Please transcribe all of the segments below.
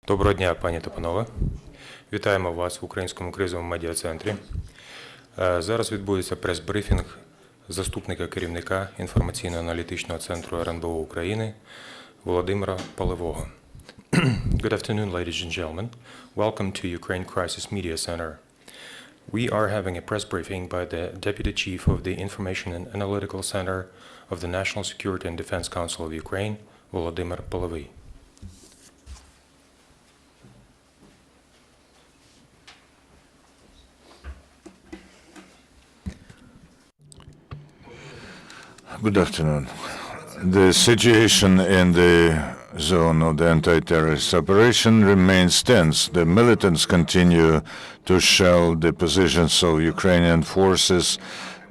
Доброго дня, пані та панове. Вітаємо вас в Українському кризовому медіа-центрі. Зараз відбудеться прес-брифінг заступника керівника інформаційно-аналітичного центру РНБО України Володимира Полевого. Good afternoon, ladies and gentlemen. Welcome to Ukraine Crisis Media Center. We are having a press briefing by the Deputy Chief of the Information-Analytical Center of the National Security and Defense Council of Ukraine, Volodymyr Polevyi. Good afternoon. The situation in the zone of the anti-terrorist operation remains tense. The militants continue to shell the positions of Ukrainian forces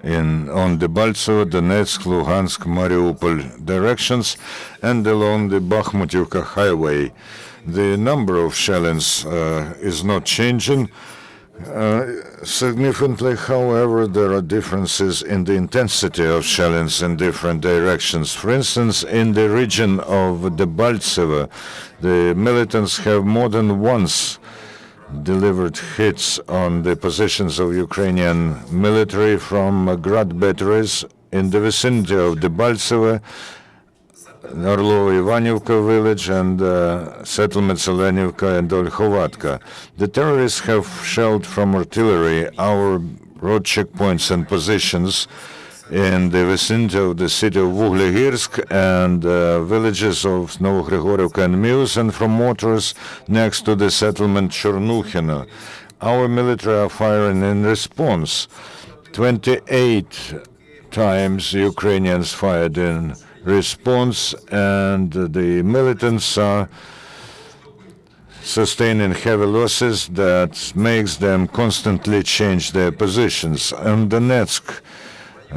on Debaltsevo, Donetsk, Lugansk, Mariupol directions and along the Bahmutivskoyi highway. The number of shellings is not changing. Significantly, however, there are differences in the intensity of shellings in different directions. For instance, in the region of Debaltseve, the militants have more than once delivered hits on the positions of Ukrainian military from Grad batteries in the vicinity of Debaltseve, Orlov-Ivanivka village and settlements Olenevka and Olkhovatka. The terrorists have shelled from artillery our road checkpoints and positions in the vicinity of the city of Vuhlehirsk and villages of Novohryhorivka and Mius, and from mortars next to the settlement Chornukhyne. Our military are firing in response. 28 times Ukrainians fired in response, and the militants are sustaining heavy losses that makes them constantly change their positions. On the Donetsk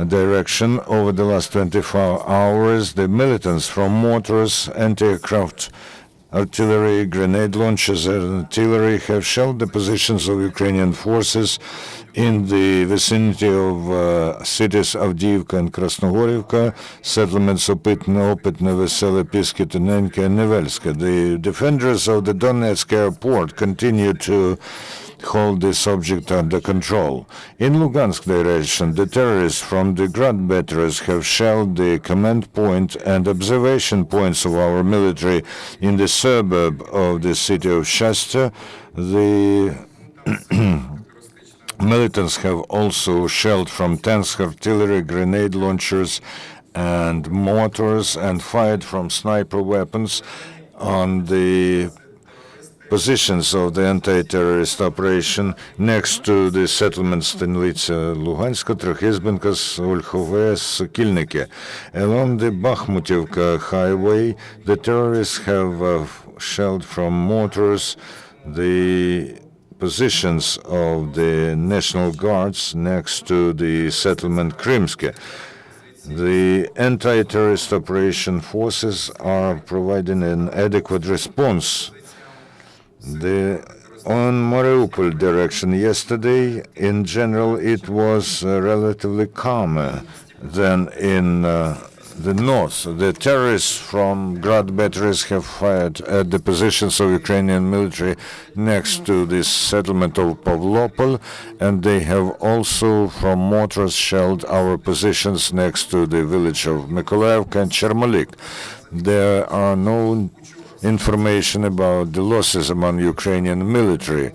direction, over the last 24 hours, the militants from mortars, anti-aircraft artillery, grenade launchers and artillery have shelled the positions of Ukrainian forces in the vicinity of cities Avdiivka and Krasnohorivka, settlements Opitne, Vesele, Piski, Tunenka, and Nevelska. The defenders of the Donetsk airport continue to hold this object under control. In Lugansk direction, the terrorists from the Grad batteries have shelled the command point and observation points of our military in the suburb of the city of Shasta. The militants have also shelled from tanks, artillery, grenade launchers, and mortars, and fired from sniper weapons on the positions of the anti-terrorist operation next to the settlements Stanlitsa, Luganska, Trохизбенка, Olkhovatka, Sokilniki. Along the Bahmutivka highway, the terrorists have shelled from mortars the positions of the National Guards next to the settlement Krymske. The anti-terrorist operation forces are providing an adequate response. On Mariupol direction yesterday, in general, it was relatively calmer than in the north. The terrorists from Grad batteries have fired at the positions of Ukrainian military next to this settlement of Pavlopol, and they have also from mortars shelled our positions next to the village of Mykolaievka and Chermolik. There are no information about the losses among Ukrainian military.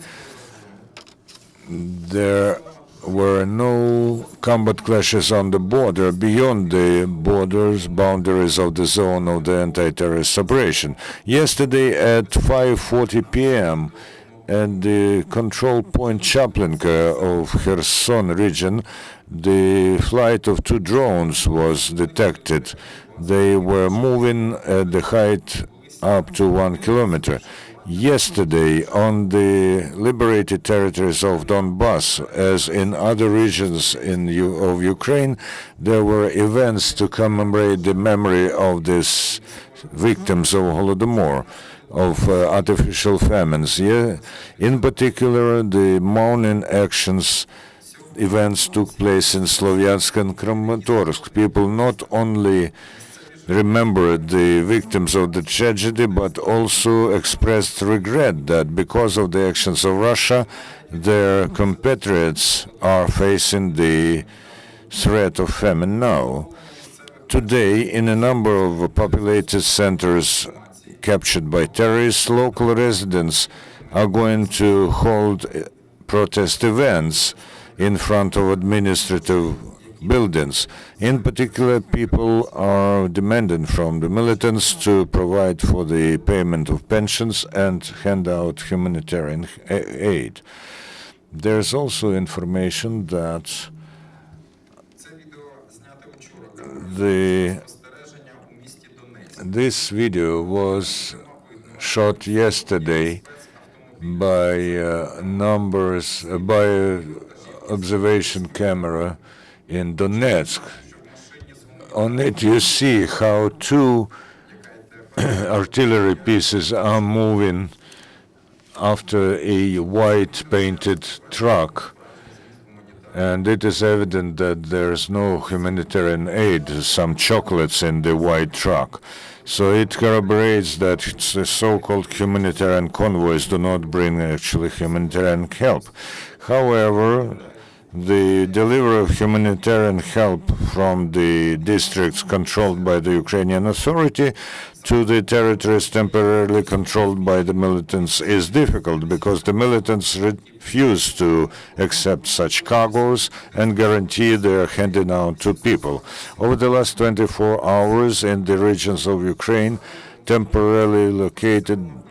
There were no combat clashes on the border beyond the boundaries of the zone of the anti-terrorist operation. Yesterday at 5:40 p.m. at the control point Chaplinka of Kherson region, the flight of 2 drones was detected. They were moving at the height up to 1 kilometer. Yesterday, on the liberated territories of Donbass, as in other regions of Ukraine, there were events to commemorate the memory of these victims of Holodomor, of artificial famines. In particular, the mourning actions events took place in Slovyansk and Kramatorsk. People not only remembered the victims of the tragedy, but also expressed regret that because of the actions of Russia, their compatriots are facing the threat of famine now. Today, in a number of populated centers captured by terrorists, local residents are going to hold protest events in front of administrative buildings. In particular, people are demanding from the militants to provide for the payment of pensions and hand out humanitarian aid. There's also information that this video was shot yesterday by observation camera in Donetsk. On it you see how two artillery pieces are moving after a white painted truck. And it is evident that there's no humanitarian aid, some chocolates in the white truck. So it corroborates that the so-called humanitarian convoys do not bring actually humanitarian help. However, the delivery of humanitarian help from the districts controlled by the Ukrainian Authority to the territories temporarily controlled by the militants is difficult because the militants refuse to accept such cargoes and guarantee they are handed out to people. Over the last 24 hours in the regions of Ukraine, temporarily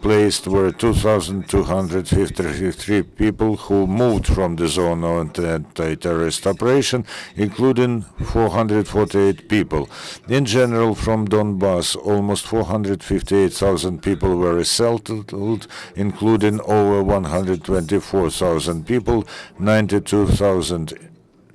placed were 2,253 people who moved from the zone of anti-terrorist operation, including 448 people. In general, from Donbass, almost 458,000 people were resettled, including over 124,000 people, 92,000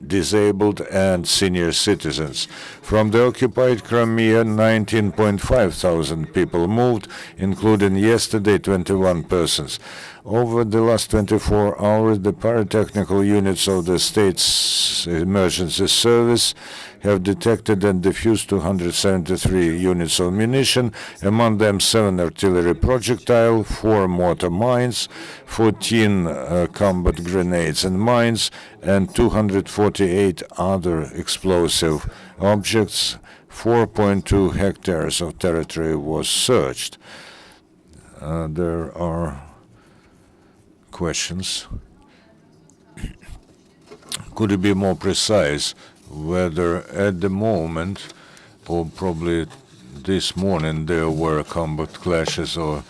disabled and senior citizens. From the occupied Crimea, 19,500 people moved, including yesterday 21 persons. Over the last 24 hours, the pyrotechnical units of the state's emergency service have detected and defused 273 units of munition, among them 7 artillery projectiles, 4 mortar mines, 14 combat grenades and mines, and 248 other explosive objects. 4.2 hectares of territory was searched. There are questions. Could you be more precise whether at the moment, or probably this morning, there were combat clashes, or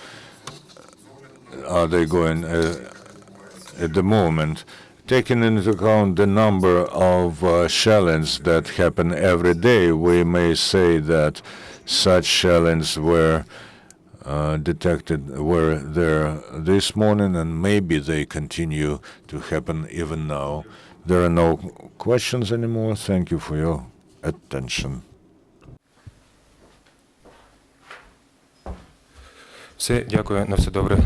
are they going at the moment? Taking into account the number of shellings that happen every day, we may say that such shellings were detected were there this morning, and maybe they continue to happen even now. There are no questions anymore. Thank you for your attention. Все, дякую, на все добре.